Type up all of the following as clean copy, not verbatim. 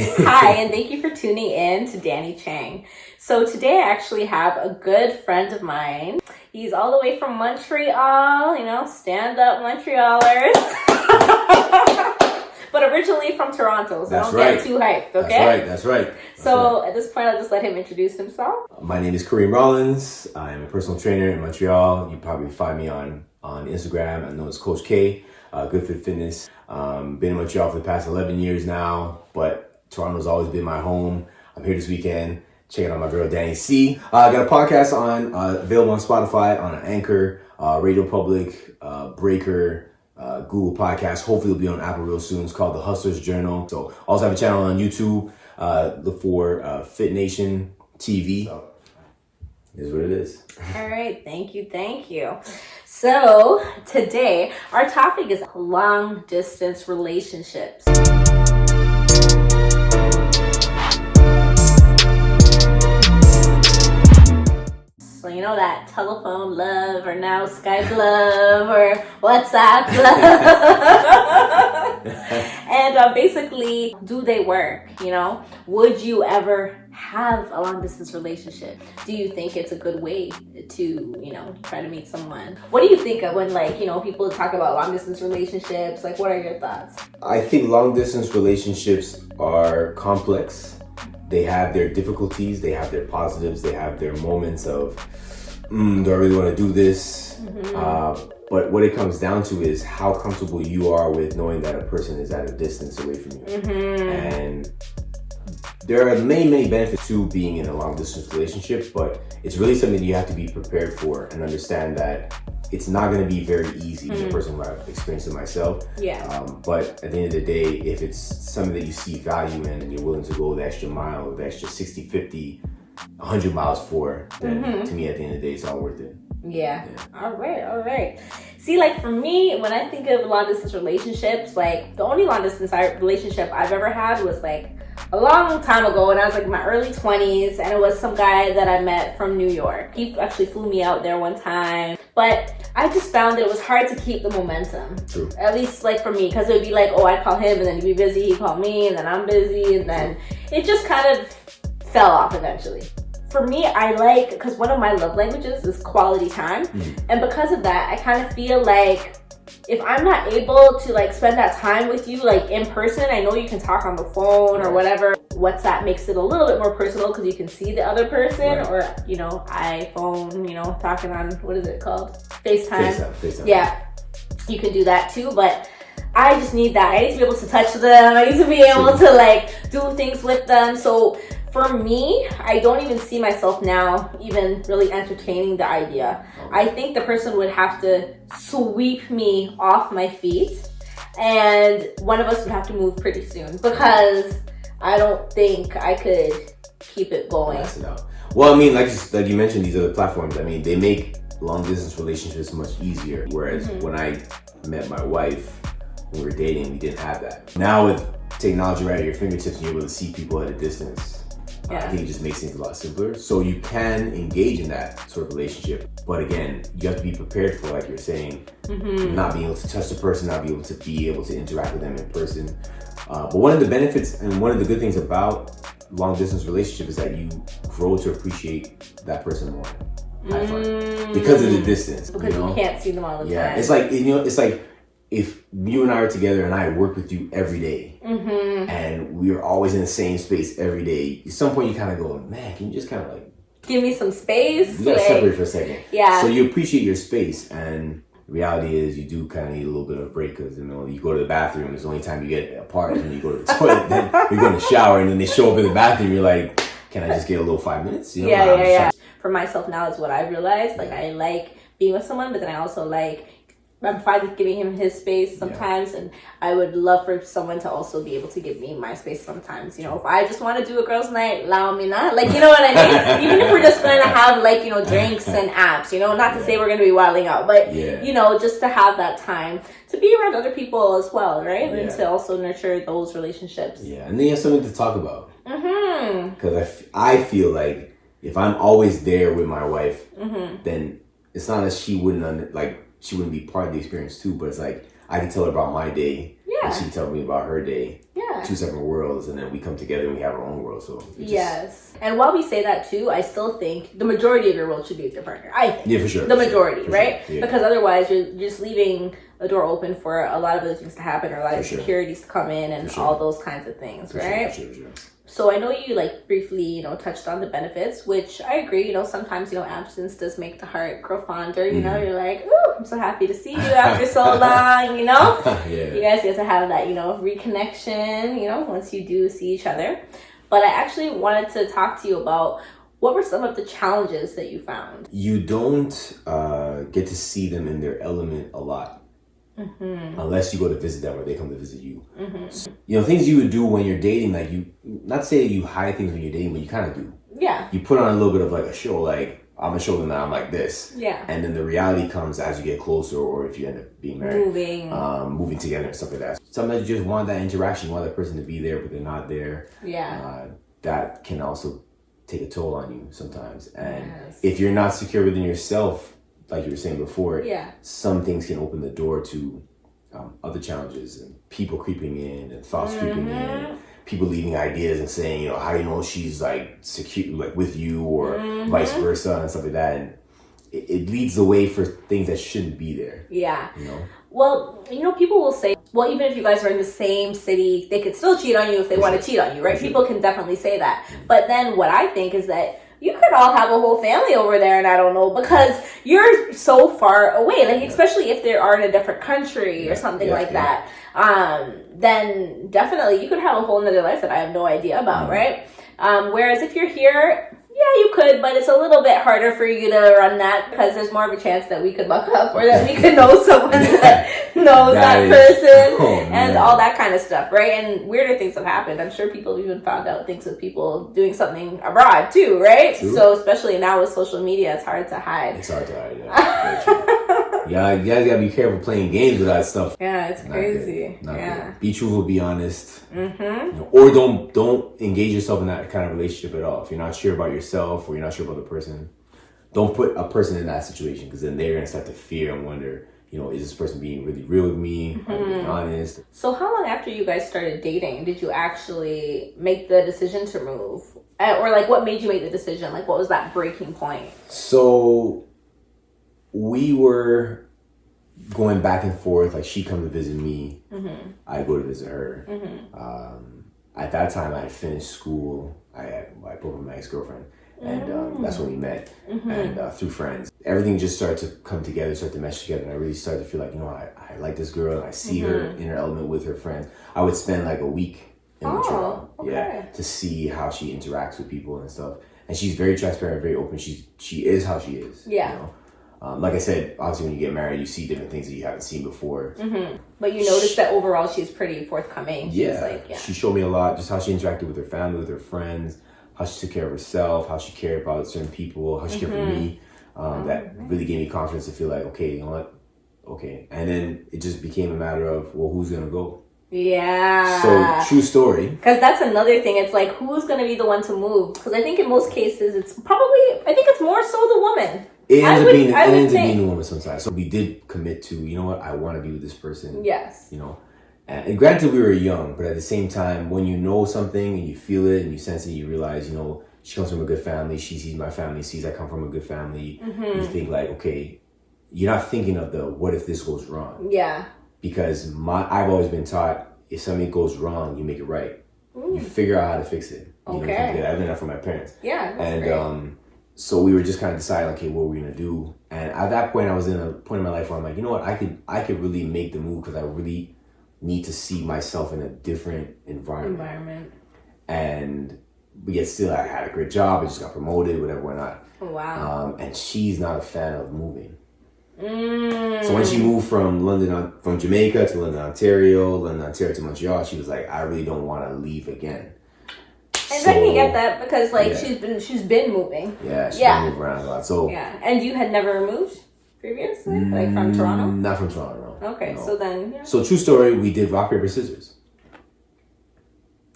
Hi, and thank you for tuning in to Dani Changg. So today I actually have a good friend of mine. He's all the way from Montreal, stand up Montrealers. But originally from Toronto, so don't get too hyped, okay? That's right. So at this point, I'll just let him introduce himself. My name is Kareem Rollins. I'm a personal trainer in Montreal. You probably find me on Instagram. I'm known as Coach K, Good Fit Fitness. Been in Montreal for the past 11 years now, but Toronto's always been my home. I'm here this weekend. Checking out my girl, Dani C. I got a podcast available on Spotify, on Anchor, Radio Public, Breaker, Google Podcasts. Hopefully it'll be on Apple real soon. It's called The Hustler's Journal. So also have a channel on YouTube. Look for Fit Nation TV. So, is what it is. All right. Thank you. So today our topic is long distance relationships. So you know that telephone love, or now Skype love, or WhatsApp love. And basically, do they work? Would you ever have a long distance relationship? Do you think it's a good way to, try to meet someone? What do you think of when people talk about long distance relationships? What are your thoughts? I think long distance relationships are complex. They have their difficulties, they have their positives, they have their moments of, do I really want to do this? Mm-hmm. But what it comes down to is how comfortable you are with knowing that a person is at a distance away from you. Mm-hmm. And there are many benefits to being in a long distance relationship, but it's really something you have to be prepared for and understand that it's not going to be very easy. As a person who I've experienced it myself. Yeah. But at the end of the day, if it's something that you see value in and you're willing to go the extra mile, the extra 60, 50, 100 miles for, then to me at the end of the day, it's all worth it. Yeah. All right. See, for me, when I think of long distance relationships, the only long distance relationship I've ever had was a long time ago when I was in my early 20s, and it was some guy that I met from New York. He actually flew me out there one time, but I just found that it was hard to keep the momentum. True. At least for me, because it would be I'd call him and then he'd be busy, he'd call me and then I'm busy, and then it just kind of fell off eventually. For me, because one of my love languages is quality time. And because of that, I kind of feel if I'm not able to spend that time with you in person, I know you can talk on the phone or whatever. WhatsApp makes it a little bit more personal because you can see the other person, or iPhone, talking on, what is it called? FaceTime. Yeah, you can do that too, but I just need that. I need to be able to touch them. I need to be able to do things with them. So for me, I don't even see myself now even really entertaining the idea. I think the person would have to sweep me off my feet, and one of us would have to move pretty soon, because I don't think I could keep it going. Well, I mean, like you mentioned, these other platforms, they make long distance relationships much easier. Whereas when I met my wife, when we were dating, we didn't have that. Now with technology right at your fingertips, and you're able to see people at a distance, I think it just makes things a lot simpler. So you can engage in that sort of relationship. But again, you have to be prepared for, like you're saying, not being able to touch the person, not being able to interact with them in person. But one of the benefits and one of the good things about long distance relationship is that you grow to appreciate that person more. I find. Because of the distance. Because you can't see them all the time. Yeah, it's like if you and I are together and I work with you every day, and we are always in the same space every day, at some point you kind of go, man, can you just kind of give me some space? You gotta separate for a second. Yeah. So you appreciate your space, and the reality is you do kind of need a little bit of a break, because you go to the bathroom, it's the only time you get apart, and then you go to the toilet, then you go in the shower, and then they show up in the bathroom, you're like, can I just get a little 5 minutes? Yeah. For myself now is what I realized. I like being with someone, but then I also I'm fine with giving him his space sometimes, and I would love for someone to also be able to give me my space sometimes. If I just want to do a girls' night, allow me not. You know what I mean? Even if we're just going to have, drinks and apps, not to say we're going to be wilding out, but, just to have that time to be around other people as well, right? Yeah. And to also nurture those relationships. Yeah, and then you have something to talk about. Because I feel like if I'm always there with my wife, then it's not that she wouldn't be part of the experience too, but it's I can tell her about my day, and she can tell me about her day. Yeah. two separate worlds, and then we come together and we have our own world. So yes. And while we say that too, I still think the majority of your world should be with your partner. I think. Yeah, for sure. The majority, right? Sure. Yeah. Because otherwise you're just leaving a door open for a lot of other things to happen, or a lot of insecurities to come in, and all those kinds of things, right? For sure. So I know you like briefly, touched on the benefits, which I agree. Sometimes absence does make the heart grow fonder. You're like, ooh, I'm so happy to see you after so long. Yeah. You guys get to have that reconnection. Once you do see each other. But I actually wanted to talk to you about what were some of the challenges that you found. You don't get to see them in their element a lot. Unless you go to visit them or they come to visit you. So, things you would do when you're dating, like not say you hide things when you're dating, but you kind of do. Yeah. You put on a little bit of like a show, like I'm gonna show them that I'm like this. Yeah. And then the reality comes as you get closer, or if you end up being married. Moving together and stuff like that. Sometimes you just want that interaction, you want that person to be there, but they're not there. Yeah. That can also take a toll on you sometimes. And if you're not secure within yourself, like you were saying before, some things can open the door to other challenges and people creeping in and thoughts creeping in, and people leaving ideas and saying, how do you know she's like secure, like with you, or vice versa and stuff like that. And it leads the way for things that shouldn't be there. Yeah. Well, people will say, well, even if you guys are in the same city, they could still cheat on you if they want to cheat on you, right? People can definitely say that. But then what I think is that you could all have a whole family over there and I don't know, because you're so far away, like especially if they are in a different country or something like that, then definitely you could have a whole nother life that I have no idea about, right? Whereas if you're here, yeah, you could, but it's a little bit harder for you to run that because there's more of a chance that we could buck up or that we could know someone that knows that person and all that kind of stuff, right? And weirder things have happened. I'm sure people have even found out things of people doing something abroad too, right? True. So especially now with social media, it's hard to hide. It's hard to hide, yeah. You guys gotta be careful playing games with that stuff. Yeah, it's crazy. Not good. Be truthful, be honest. Or don't engage yourself in that kind of relationship at all. If you're not sure about yourself or you're not sure about the person, don't put a person in that situation, because then they're gonna start to fear and wonder, is this person being really real with me? Are they being honest? So how long after you guys started dating did you actually make the decision to move? Or like what made you make the decision? Like what was that breaking point? So we were going back and forth. Like she come to visit me, I go to visit her. At that time, I had finished school. I broke with my ex-girlfriend, and that's when we met. And through friends, everything just started to come together, started to mesh together, and I really started to feel like, I like this girl, and I see her in her element with her friends. I would spend like a week in Montreal, to see how she interacts with people and stuff. And she's very transparent, very open. She is how she is. Like I said, obviously when you get married, you see different things that you haven't seen before. But you notice that overall she's pretty forthcoming. She showed me a lot, just how she interacted with her family, with her friends, how she took care of herself, how she cared about certain people, how she cared for me. That really gave me confidence to feel like, okay, you know what? Okay. And then it just became a matter of, well, who's going to go? So, true story. Because that's another thing. It's like, who's going to be the one to move? Because I think in most cases, it's more so the woman. It ends up being the woman sometimes. So we did commit to, I want to be with this person. Yes. And granted, we were young, but at the same time, when you know something and you feel it and you sense it, you realize, she comes from a good family. She sees my family, sees I come from a good family. You think like, okay, you're not thinking of the what if this goes wrong. Yeah. Because I've always been taught, if something goes wrong, you make it right. You figure out how to fix it. I learned that from my parents. Yeah, that's great. So we were just kind of deciding, okay, what we're gonna do. And at that point, I was in a point in my life where I'm like, you know what, I could really make the move, because I really need to see myself in a different environment. But yet still, I had a great job. I just got promoted, whatnot. Wow. And she's not a fan of moving. So when she moved from Jamaica to London, Ontario to Montreal, she was like, I really don't want to leave again. And I can get that, because she's been moving. Yeah, she's been moving around a lot. So and you had never moved previously, like from Toronto? Not from Toronto, no. Okay, no. So then So true story, we did rock paper scissors.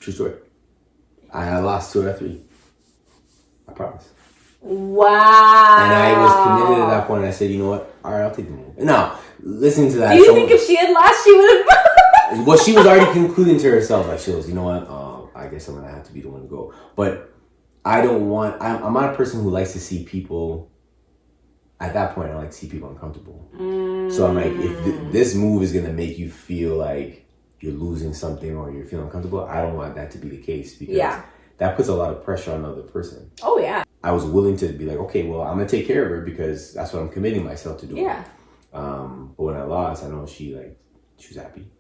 True story. I lost 2 out of 3. I promise. Wow. And I was committed at that point, and I said, you know what? All right, I'll take the move. Now, listening to that. Do you think if she had lost, she would have... Well, she was already concluding to herself, like she was, you know what? I guess I'm gonna have to be the one to go. But I don't want. I'm not a person who likes to see people. At that point, I like to see people uncomfortable. So I'm like, if this move is gonna make you feel like you're losing something or you're feeling uncomfortable, I don't want that to be the case because that puts a lot of pressure on the other person. Oh yeah. I was willing to be like, okay, well, I'm gonna take care of her because that's what I'm committing myself to do. Yeah. But when I lost, I know she was happy.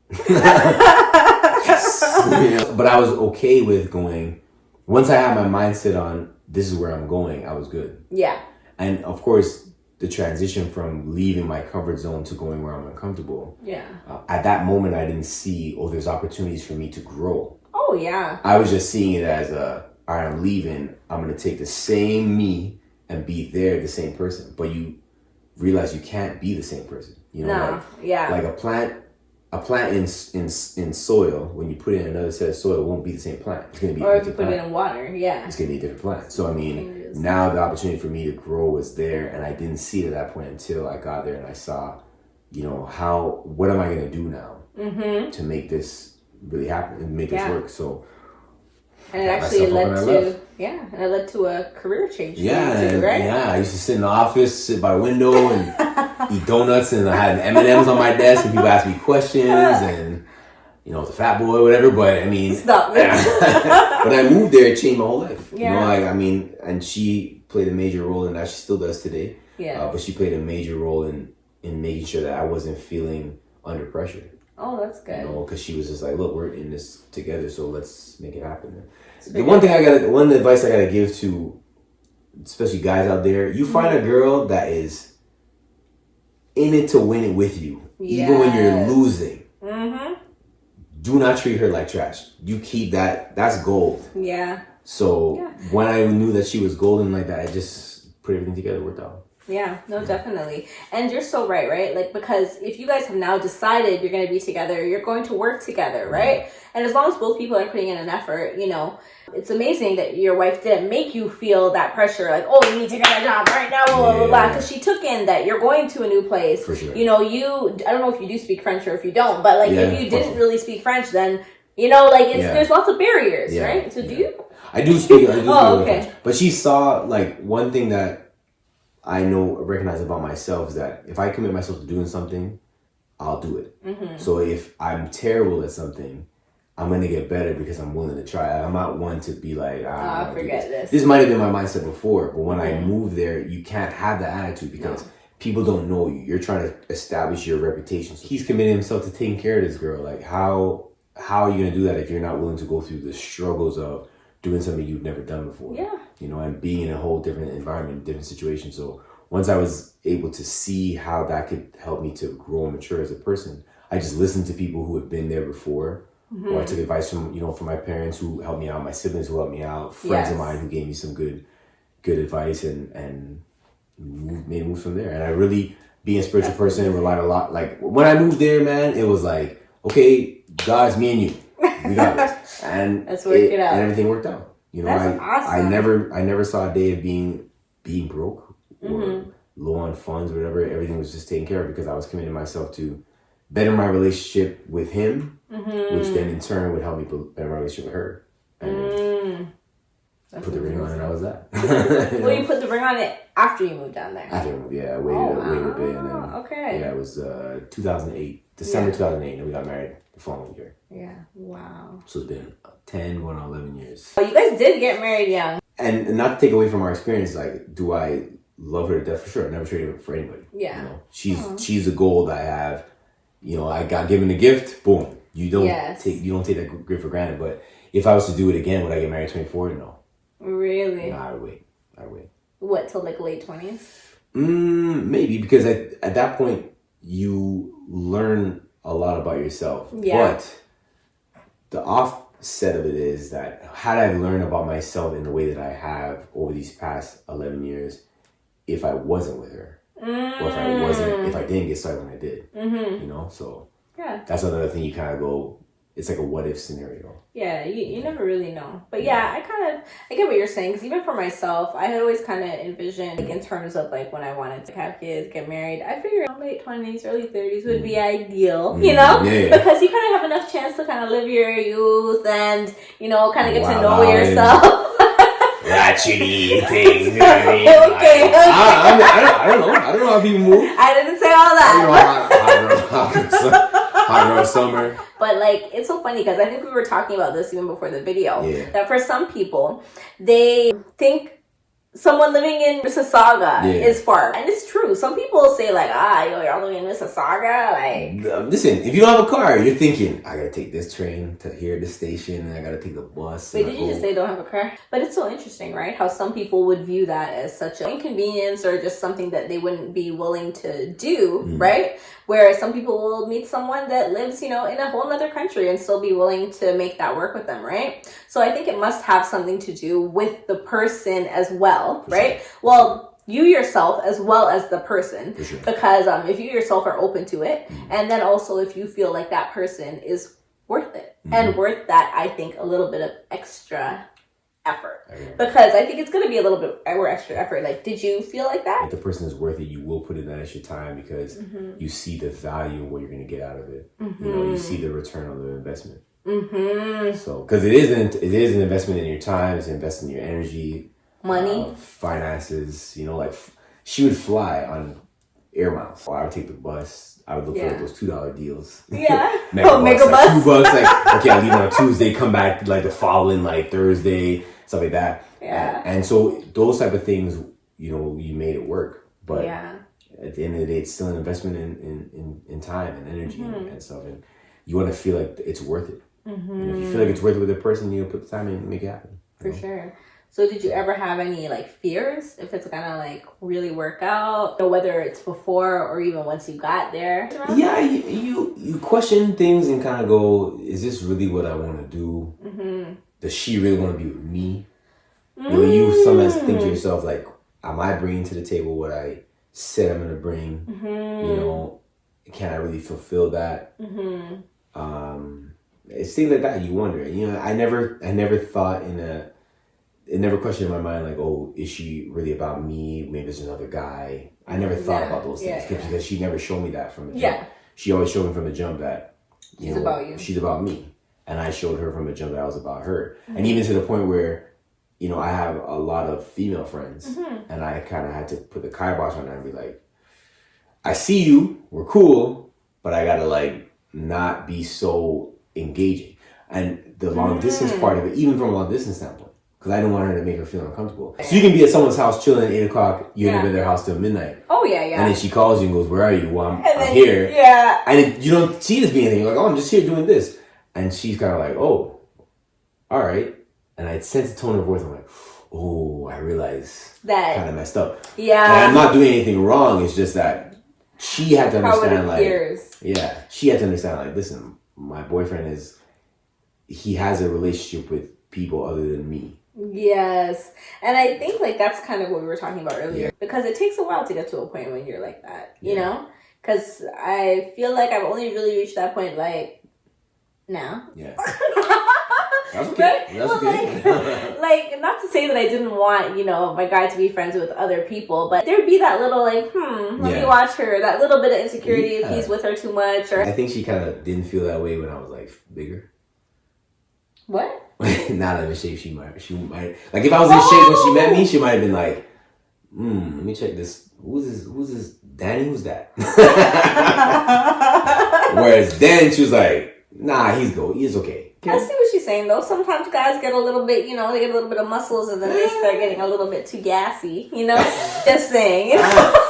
But I was okay with going. Once I had my mindset on this is where I'm going, I was good. Yeah. And of course, the transition from leaving my comfort zone to going where I'm uncomfortable. Yeah. At that moment, I didn't see, there's opportunities for me to grow. Oh, yeah. I was just seeing it as all right, I'm leaving. I'm going to take the same me and be there, the same person. But you realize you can't be the same person. You know, like a plant in soil, when you put it in another set of soil, it won't be the same plant. It's going to be or if you put it in water, it's going to be a different plant. So, I mean, now the opportunity for me to grow was there, and I didn't see it at that point until I got there and I saw, you know, what am I going to do now to make this really happen and make this work? So, and it actually led to a career change. Yeah, too, right? Yeah. I used to sit in the office, sit by a window, and eat donuts, and I had M&Ms on my desk, and people asked me questions, and you know, the fat boy, whatever. But I mean, stop. But I moved there, it changed my whole life. Yeah. You know, like I mean, and she played a major role in that. She still does today. Yeah. But she played a major role in making sure that I wasn't feeling under pressure. Oh, that's good. You know, because she was just like, look, we're in this together, so let's make it happen. The one advice I gotta give to, especially guys out there, you find a girl that is in it to win it with you, even when you're losing. Mm-hmm. Do not treat her like trash. You keep that's gold. Yeah. So when I knew that she was golden like that, I just put everything together, worked out. Yeah, no, definitely. And you're so right? Like, because if you guys have now decided you're going to be together, you're going to work together, right? And as long as both people are putting in an effort, you know, it's amazing that your wife didn't make you feel that pressure, like, oh, you need to get a job right now, blah, blah, blah, because she took in that you're going to a new place. For sure. You know, I don't know if you do speak French or if you don't, but like, if you didn't really speak French, then, you know, like, there's lots of barriers, right? So do you? I do speak okay. French. But she saw, like, one thing that I recognize about myself is that if I commit myself to doing something, I'll do it. Mm-hmm. So if I'm terrible at something, I'm going to get better because I'm willing to try. I'm not one to be like, forget this. This might have been my mindset before, but when I moved there, you can't have that attitude because people don't know you. You're trying to establish your reputation. So he's committing himself to taking care of this girl. Like, how are you going to do that if you're not willing to go through the struggles of doing something you've never done before? Yeah. You know, and being in a whole different environment, different situation. So once I was able to see how that could help me to grow and mature as a person, I just listened to people who have been there before. Mm-hmm. Or I took advice from my parents who helped me out, my siblings who helped me out, friends of mine who gave me some good advice and made moves from there. And I really, being a spiritual person, relied a lot. Like when I moved there, man, it was like, okay, God's me and you. We got this. And let's work it out. And everything worked out. You know, that's awesome. I never saw a day of being broke or low on funds or whatever. Everything was just taken care of because I was committing myself to better my relationship with him, which then in turn would help me better my relationship with her. And put the ring on and that was that. Well, you put the ring on it after you moved down there. After I moved, I waited a bit. And then, it was 2008, December 2008, and we got married the following year. Yeah, wow. So it's been 10 going on 11 years. Oh, you guys did get married young. And not to take away from our experience, like, do I love her to death? For sure. I never traded her for anybody. Yeah. You know, she's a goal that I have. You know, I got given a gift, boom. You don't take that gift for granted. But if I was to do it again, would I get married at 24? No. Really? No, I'd wait. What, till like late 20s? Maybe, because at that point, you learn a lot about yourself. Yeah. But the offset of it is that had I learned about myself in the way that I have over these past 11 years, if I wasn't with her, or if I didn't get started when I did, you know, so that's another thing you kind of go, it's like a what if scenario. Yeah, you never really know. But yeah, I get what you're saying, because even for myself, I had always kind of envisioned, like, in terms of like when I wanted to have kids, get married, I figured late 20s, early 30s would be ideal, you know? Yeah. Because you kind of have enough chance to kind of live your youth and, you know, kind of get to know yourself. Ratchety things. You know what I mean? Okay. I don't know. I don't know how people move. I didn't say all that. Hot girl summer. But like, it's so funny because I think we were talking about this even before the video. Yeah. That for some people, they think someone living in Mississauga is far. And it's true. Some people say like, you're living in Mississauga. Like, listen, if you don't have a car, you're thinking, I gotta take this train to here, this station, and I gotta take the bus. Wait, did you just say don't have a car? But it's so interesting, right? How some people would view that as such an inconvenience or just something that they wouldn't be willing to do, right? Whereas some people will meet someone that lives, you know, in a whole other country and still be willing to make that work with them, right? So I think it must have something to do with the person as well, right? Well, you yourself as well as the person, because if you yourself are open to it, and then also if you feel like that person is worth it and worth that, I think, a little bit of extra effort, because I think it's going to be a little bit more extra effort. Like, did you feel like that? If the person is worth it, you will put in that extra time because you see the value of what you're going to get out of it. You know, you see the return on the investment. So, because it is an investment in your time, it's an investment in your energy, money, finances. You know, like she would fly on air miles. I would take the bus. I would look for like those $2 deals. Yeah. Make a bus. Like $2. Like, okay, I leave on a Tuesday, come back like the following like Thursday, stuff like that. Yeah. And so those type of things, you know, you made it work. But at the end of the day, it's still an investment in time and energy and stuff. And you want to feel like it's worth it. And if you feel like it's worth it with a person, you put the time in and make it happen. For sure. So did you ever have any like fears if it's gonna like really work out, or whether it's before or even once you got there? Yeah, you question things and kind of go, is this really what I want to do? Does she really want to be with me? You know, you sometimes think to yourself like, am I bringing to the table what I said I'm gonna bring? You know, can I really fulfill that? It's things like that you wonder. You know, I never thought it never questioned in my mind like, oh, is she really about me? Maybe there's another guy. I never thought about those things because she never showed me that from the jump. She always showed me from the jump that she's about you. She's about me. And I showed her from the jump that I was about her. And even to the point where, you know, I have a lot of female friends and I kind of had to put the kibosh on that and be like, I see you, we're cool, but I gotta like not be so engaging. And the long distance part of it, even from a long distance standpoint, because I didn't want her to make her feel uncomfortable. So you can be at someone's house chilling at 8 o'clock, you end up at their house till midnight. Oh, yeah. And then she calls you and goes, where are you? Well, I'm here. And you don't see this being anything. You're like, oh, I'm just here doing this. And she's kind of like, oh, all right. And I sense the tone of her voice. I'm like, oh, I realize that kind of messed up. Yeah. And I'm not doing anything wrong. It's just that she had to understand, she had to understand, like, listen, my boyfriend he has a relationship with people other than me. Yes. And I think like that's kind of what we were talking about earlier, because it takes a while to get to a point when you're like that, you know? Because I feel like I've only really reached that point like now. Yeah. That's okay. That's okay. Like, not to say that I didn't want, you know, my guy to be friends with other people, but there'd be that little like, let me watch her, that little bit of insecurity if he's with her too much. Or I think she kind of didn't feel that way when I was like bigger. What? Not in the shape she might. Like if I was in shape when she met me, she might have been like, let me check this. Who's this? Dani? Who's that? Whereas then she was like, nah, he's okay. I see what she's saying though. Sometimes guys get a little bit, you know, they get a little bit of muscles and then they start getting a little bit too gassy, you know? Just saying, you know?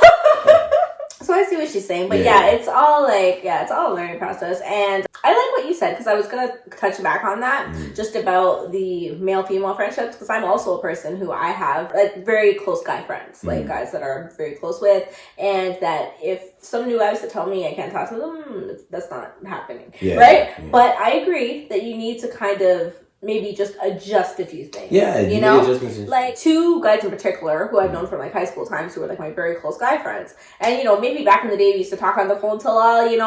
So I see what she's saying, but it's all like, it's all a learning process. And I like what you said, because I was going to touch back on that, just about the male-female friendships, because I'm also a person who I have like very close guy friends, like guys that are very close with, and that if some new guys that tell me I can't talk to them, that's not happening, right? Yeah. But I agree that you need to kind of maybe just adjust a few things. Yeah, you make know, adjustments. like 2 guys in particular who I've known from like high school times who were like my very close guy friends. And maybe back in the day we used to talk on the phone till morning,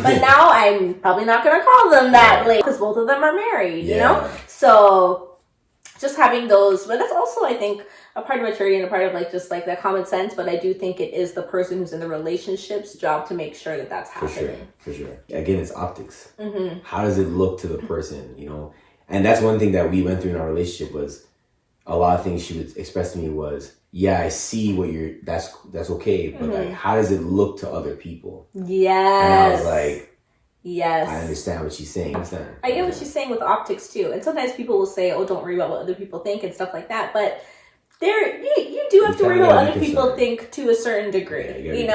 but now I'm probably not gonna call them that late because both of them are married, so just having those. But that's also, I think, a part of maturity and a part of like just like that common sense. But I do think it is the person who's in the relationship's job to make sure that that's happening. For sure. Again, it's optics. How does it look to the person, And that's one thing that we went through in our relationship was a lot of things she would express to me was, yeah, I see what that's okay, but like, how does it look to other people? Yes. And I was like, yes, I understand what she's saying. I get what she's saying with optics too. And sometimes people will say, oh, don't worry about what other people think and stuff like that. But you do have to worry about what other people think to a certain degree.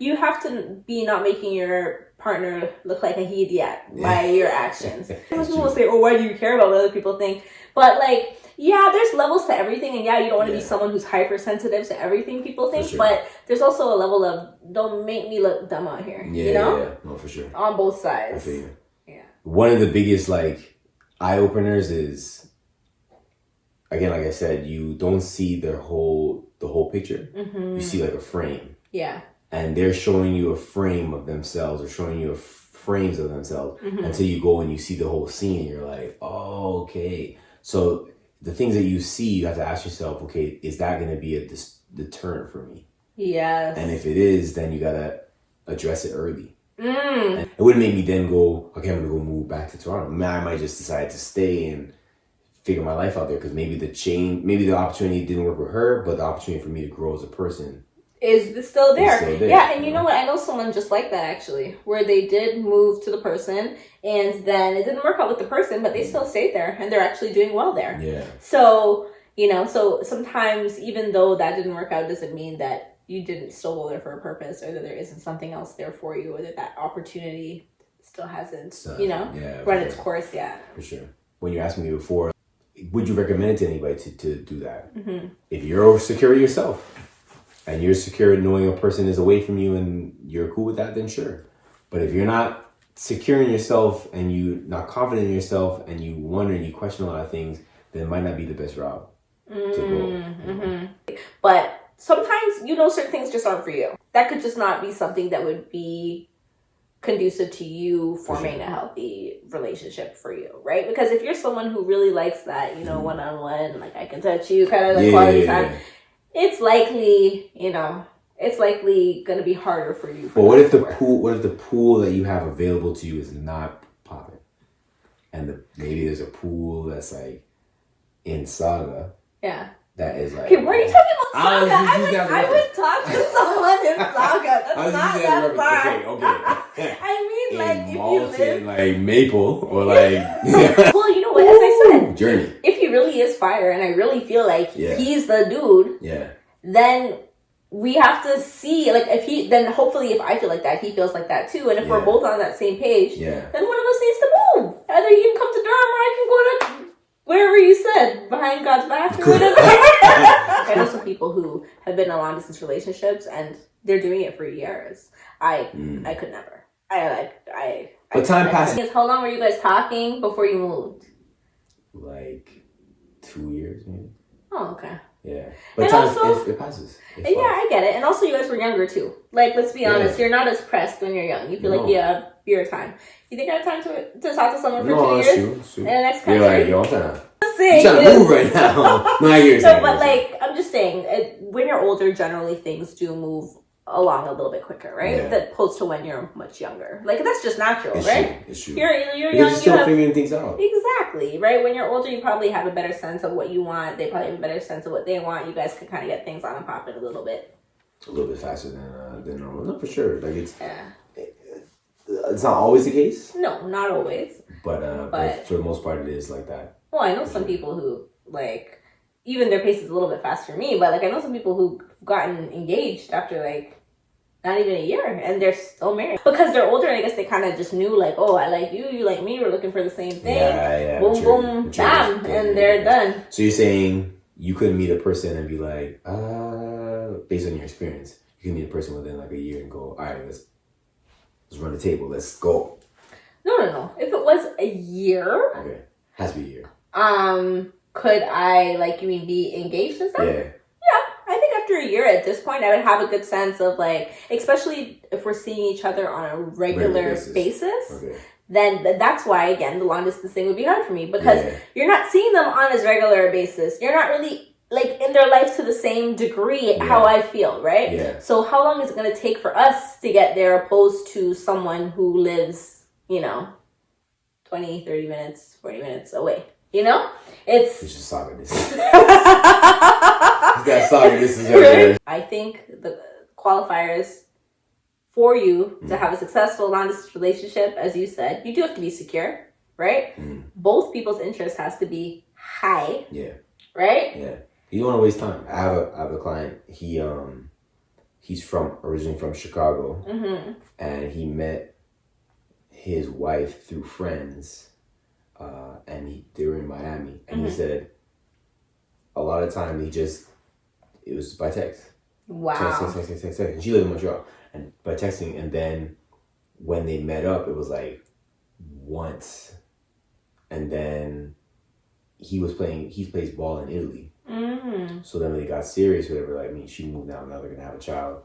You have to be not making your partner look like a idiot by your actions. Most people will say, oh, why do you care about what other people think? But like, yeah, there's levels to everything, and yeah, you don't want to be someone who's hypersensitive to everything people think, but there's also a level of don't make me look dumb out here. Yeah, no, for sure. On both sides. I feel you. Yeah. One of the biggest like eye openers is, again, like I said, you don't see the whole picture. You see like a frame. Yeah. And they're showing you a frame of themselves or showing you frames of themselves until you go and you see the whole scene and you're like, oh, okay. So the things that you see, you have to ask yourself, okay, is that going to be a deterrent for me? Yes. And if it is, then you got to address it early. And it wouldn't make me then go, okay, I'm going to go move back to Toronto. I might just decide to stay and figure my life out there because maybe the opportunity didn't work with her, but the opportunity for me to grow as a person is still there. Yeah, and you know what? I know someone just like that actually, where they did move to the person and then it didn't work out with the person, but they still stayed there and they're actually doing well there. Yeah. So, so sometimes even though that didn't work out doesn't mean that you didn't still go there for a purpose or that there isn't something else there for you or that opportunity still hasn't, run its course yet. For sure. When you asked me before, would you recommend it to anybody to do that? If you're secure yourself, and you're secure in knowing a person is away from you and you're cool with that, then sure. But if you're not secure in yourself and you're not confident in yourself and you wonder and you question a lot of things, then it might not be the best route to go. But sometimes, certain things just aren't for you. That could just not be something that would be conducive to you forming a healthy relationship for you, right? Because if you're someone who really likes that, one-on-one, like I can touch you kind of like quality time, it's likely, going to be harder for you. But what if the pool that you have available to you is not popping, and maybe there's a pool that's like in Saga. Yeah. That is like. Okay, why are you talking about Saga? I would talk to someone in Saga. That's not that far. Okay. I mean, like, if you live like Maple or like. Well, you know what? As I said, Journey. If he really is fire, and I really feel like he's the dude, then we have to see, like, then hopefully if I feel like that, he feels like that too. And if we're both on that same page, then one of us needs to move. Either you can come to Durham or I can go to wherever you said, behind God's back or whatever. I know some people who have been in long distance relationships and they're doing it for years. I could never. But time passes. How long were you guys talking before you moved? Like 2 years, maybe. Oh, okay. Yeah. But time, also, it passes. I get it. And also, you guys were younger, too. Like, let's be honest. You're not as pressed when you're young. You feel like you have your time. You think I have time to talk to someone for 2 years? True. In the next country? You're like, yo, I'm trying to move right now. No, I hear you. No, but, like, I'm just saying, when you're older, generally, things do move along a little bit quicker, right? That opposed to when you're much younger. Like, that's just natural, right? It's true. You're young. You're still figuring things out. Exactly, right? When you're older, you probably have a better sense of what you want. They probably have a better sense of what they want. You guys can kind of get things on and popping a little bit faster than normal. No, for sure. Like it's not always the case. No, not always. But for the most part, it is like that. Well, I know some people who like even their pace is a little bit faster than me. But like I know some people who've gotten engaged after like not even a year, and they're still married because they're older. And I guess they kind of just knew, like, oh, I like you, you like me. We're looking for the same thing. Yeah. Boom, boom, bam, and they're done. So you're saying you couldn't meet a person and be like, based on your experience, you can meet a person within like a year and go, all right, let's run the table, let's go. No. If it was a year, Has to be a year. Could I, like, you mean be engaged and stuff? Yeah. Yeah, I think after a year at this point, I would have a good sense of, like, especially if we're seeing each other on a regular basis. Okay. Then that's why, again, the long distance thing would be hard for me, because you're not seeing them on as regular basis. You're not really, like, in their life to the same degree how I feel, right? Yeah. So how long is it going to take for us to get there opposed to someone who lives, 20, 30 minutes, 40 minutes away? It's just saga this. That saga this is over. I think the qualifiers for you to have a successful long-distance relationship, as you said, you do have to be secure, right? Both people's interest has to be high. Yeah. Right? Yeah. You don't want to waste time. I have a client. He's originally from Chicago, and he met his wife through friends, and they were in Miami, and he said a lot of time it was by text. Wow. Text. And she lived in Montreal, and by texting, and then when they met up, it was like once, and then he plays ball in Italy. So then when they got serious, whatever, like, she moved now they're gonna have a child.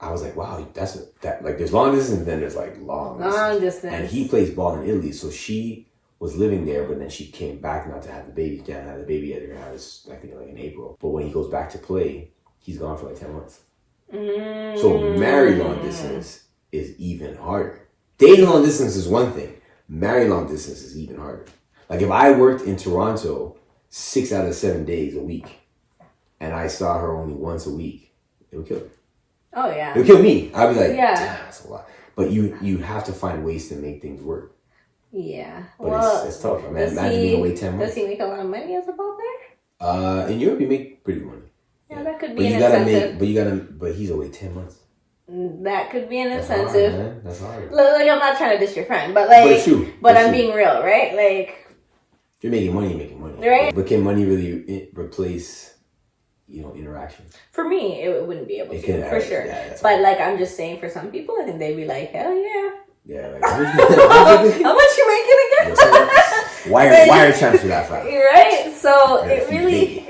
I was like, wow, there's long distance, and then there's like long distance. And he plays ball in Italy, so she was living there, but then she came back now to have the baby. Can't have the baby yet. They're gonna have this, I think, like in April. But when he goes back to play, he's gone for like 10 months. So married long distance is even harder. Dating long distance is one thing. Married long distance is even harder. Like, if I worked in Toronto 6 out of 7 days a week, and I saw her only once a week, it would kill me. Oh, yeah. It would kill me. I'd be like, damn, that's a lot. But you have to find ways to make things work. Yeah. But it's tough. I mean, imagine being away 10 months. Does he make a lot of money as a ball player? In Europe, you make pretty good money. Yeah, that could be an incentive. But he's away 10 months. That could be an incentive. That's hard, man. That's hard. Like, I'm not trying to diss your friend, but like, it's true. But I'm being real, right? Like, if you're making money, you're making money. Right? But can money really replace, interaction? For me, it wouldn't be able to, for sure. Yeah, but like, I'm just saying, for some people, I think they'd be like, hell yeah. Yeah, like, how much you making again? Wire transfer that fast. Right? So it really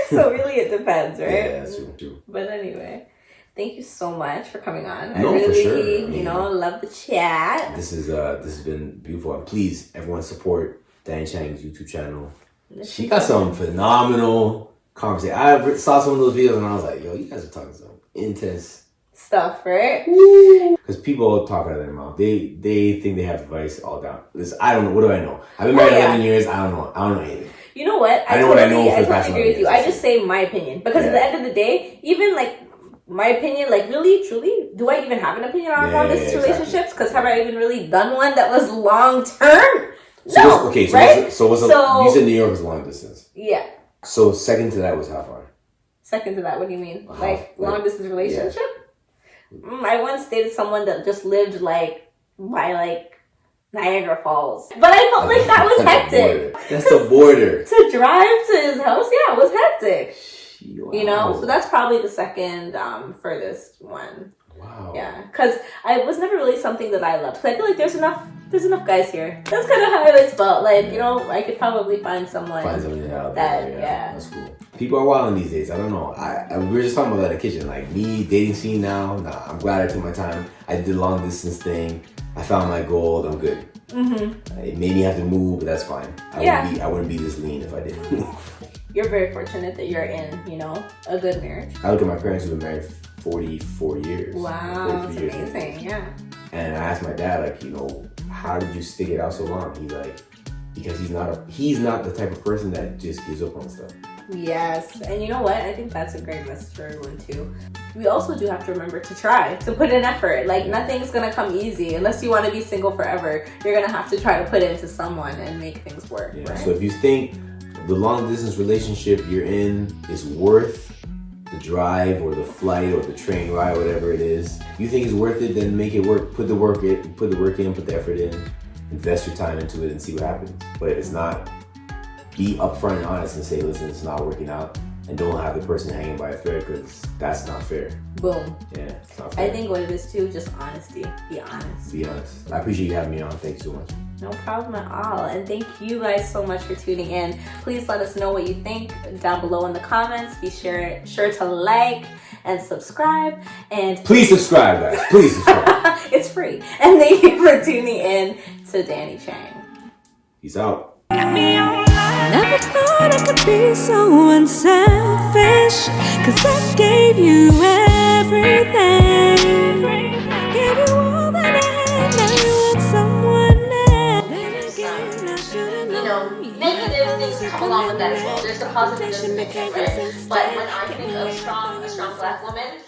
so really it depends, right? Yeah, that's true. But anyway, thank you so much for coming on. No, I really, for sure. Love the chat. This has been beautiful. And please, everyone, support Dani Chang's YouTube channel. She got some phenomenal conversation. I saw some of those videos and I was like, yo, you guys are talking some intense stuff, right? Because people talk out of their mouth. They think they have advice all down. Listen, I don't know. What do I know? I've been married 11 years. I don't know anything. You know what? I know what I know for the past 11 years. I totally agree with you. I just say my opinion. Because at the end of the day, even like my opinion, like really, truly, do I even have an opinion on long distance relationships? Because have I even really done one that was long term? No. You said New York was long distance. Yeah. So second to that was how far? Second to that, what do you mean? Long distance relationship? Yeah. I once dated someone that just lived by Niagara Falls, but I felt like that was hectic. That's the border. To drive to his house, it was hectic. Wow. So that's probably the second furthest one. Wow. Yeah, because I was never really something that I loved. Cause I feel like there's enough guys here. That's kind of how I always felt. Like, I could probably find someone out there. Yeah. That's cool. People are wild these days. I don't know. We were just talking about that in the kitchen. Like, me, dating scene now, I'm glad I took my time. I did the long distance thing. I found my goal. I'm good. It made me have to move, but that's fine. I wouldn't be this lean if I didn't move. You're very fortunate that you're in, a good marriage. I look at my parents who've been married 44 years. Wow, that's amazing. Yeah. And I asked my dad, how did you stick it out so long? He's like, because he's not the type of person that just gives up on stuff. Yes, and you know what? I think that's a great message for everyone too. We also do have to remember to try, to put in effort. Nothing's gonna come easy unless you want to be single forever. You're gonna have to try to put into someone and make things work. Yeah. Right? So if you think the long distance relationship you're in is worth the drive or the flight or the train ride, whatever it is, you think it's worth it, then make it work. Put the work in, put the effort in, invest your time into it and see what happens. But if it's not, be upfront and honest and say, listen, it's not working out. And don't have the person hanging by a thread, because that's not fair. Boom. Yeah, it's not fair. I think what it is too, just honesty. Be honest. Be honest. I appreciate you having me on. Thank you so much. No problem at all. And thank you guys so much for tuning in. Please let us know what you think down below in the comments. Be sure to like and subscribe. And please subscribe, guys. Please subscribe. It's free. And thank you for tuning in to Dani Changg. Peace out. Never thought I could be so unselfish, 'cause I gave you everything. Gave you all that I had, now you want someone else. Then again, I should've known. Negative things come along with that as well. There's the positive, there's the negative, right? But when I think of a strong black woman,